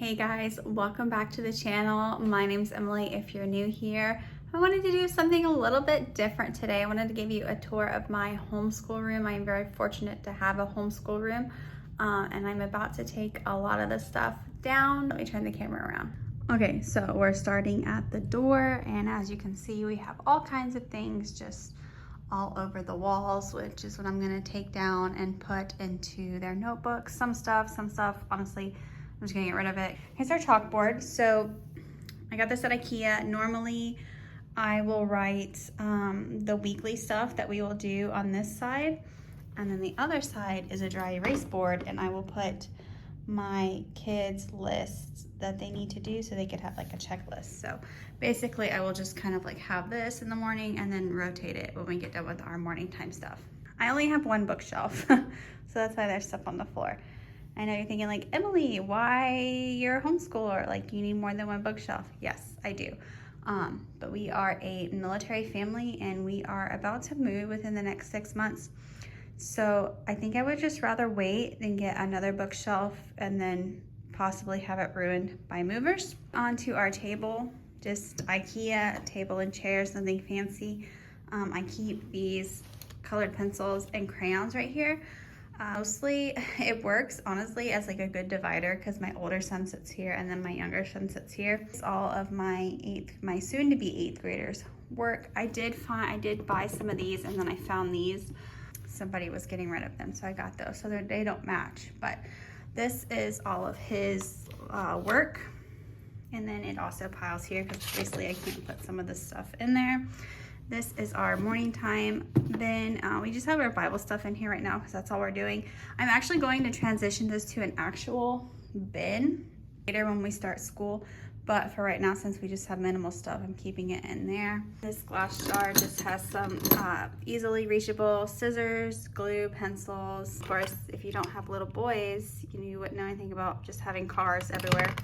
Hey guys, welcome back to the channel. My name's Emily if you're new here. I wanted to do something a little bit different today. I wanted to give you a tour of my homeschool room. I am very fortunate to have a homeschool room and I'm about to take a lot of the stuff down. Let me turn the camera around. Okay, so we're starting at the door, and as you can see, we have all kinds of things just all over the walls, which is what I'm gonna take down and put into their notebooks. Some stuff, honestly, I'm just gonna get rid of it. Here's our chalkboard. So I got this at IKEA. Normally, I will write the weekly stuff that we will do on this side. And then the other side is a dry erase board, and I will put my kids' lists that they need to do so they could have like a checklist. So basically I will just kind of like have this in the morning and then rotate it when we get done with our morning time stuff. I only have one bookshelf, so that's why there's stuff on the floor. I know you're thinking like, Emily, why you're a homeschooler? Like, you need more than one bookshelf. Yes, I do. But we are a military family and we are about to move within the next 6 months. So I think I would just rather wait than get another bookshelf and then possibly have it ruined by movers. Onto our table, just IKEA table and chairs, nothing fancy. I keep these colored pencils and crayons right here. Mostly it works honestly as like a good divider because my older son sits here and then my younger son sits here. It's all of my soon to be eighth graders work. I did buy some of these and then I found these. Somebody was getting rid of them, so I got those. So they don't match, but this is all of his work. And then it also piles here because basically I can't put some of this stuff in there. This is our morning time. Then we just have our Bible stuff in here right now because that's all we're doing. I'm actually going to transition this to an actual bin later when we start school. But for right now, since we just have minimal stuff, I'm keeping it in there. This glass jar just has some easily reachable scissors, glue, pencils. Of course, if you don't have little boys, you wouldn't know anything about just having cars everywhere.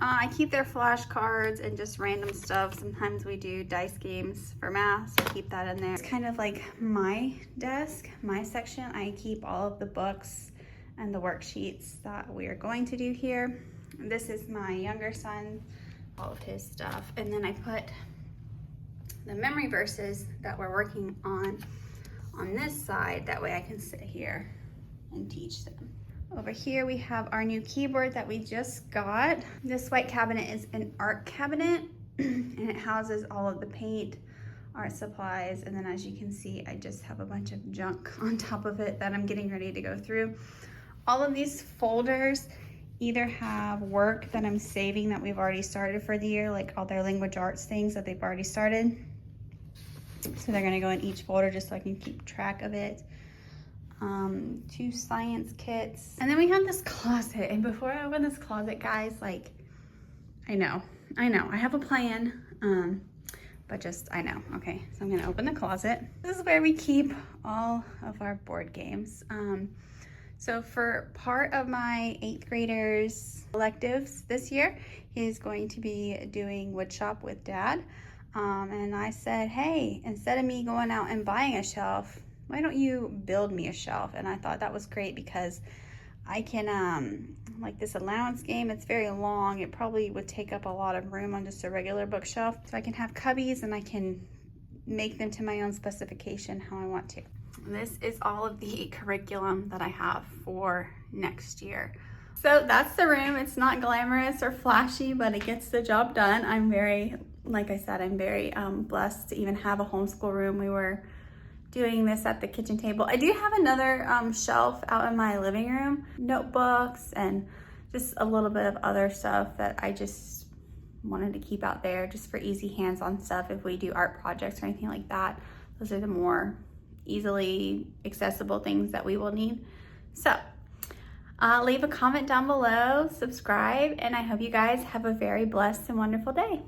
I keep their flashcards and just random stuff. Sometimes we do dice games for math, so I keep that in there. It's kind of like my desk, my section. I keep all of the books and the worksheets that we are going to do here. This is my younger son, all of his stuff. And then I put the memory verses that we're working on this side. That way I can sit here and teach them. Over here we have our new keyboard that we just got. This white cabinet is an art cabinet and it houses all of the paint, art supplies, and then as you can see, I just have a bunch of junk on top of it that I'm getting ready to go through. All of these folders either have work that I'm saving that we've already started for the year, like all their language arts things that they've already started. So they're gonna go in each folder just so I can keep track of it. 2 science kits. And then we have this closet. And before I open this closet, guys, like, I know, I have a plan, but just, I know. Okay, so I'm gonna open the closet. This is where we keep all of our board games. So for part of my 8th graders electives this year, he's going to be doing woodshop with Dad. And I said, hey, instead of me going out and buying a shelf, why don't you build me a shelf? And I thought that was great because I can, like this allowance game, it's very long. It probably would take up a lot of room on just a regular bookshelf. So I can have cubbies and I can make them to my own specification how I want to. This is all of the curriculum that I have for next year. So that's the room. It's not glamorous or flashy, but it gets the job done. I'm very, like I said, I'm very blessed to even have a homeschool room. We were doing this at the kitchen table. I do have another shelf out in my living room, notebooks and just a little bit of other stuff that I just wanted to keep out there just for easy hands-on stuff if we do art projects or anything like that. Those are the more easily accessible things that we will need. So leave a comment down below, subscribe, and I hope you guys have a very blessed and wonderful day.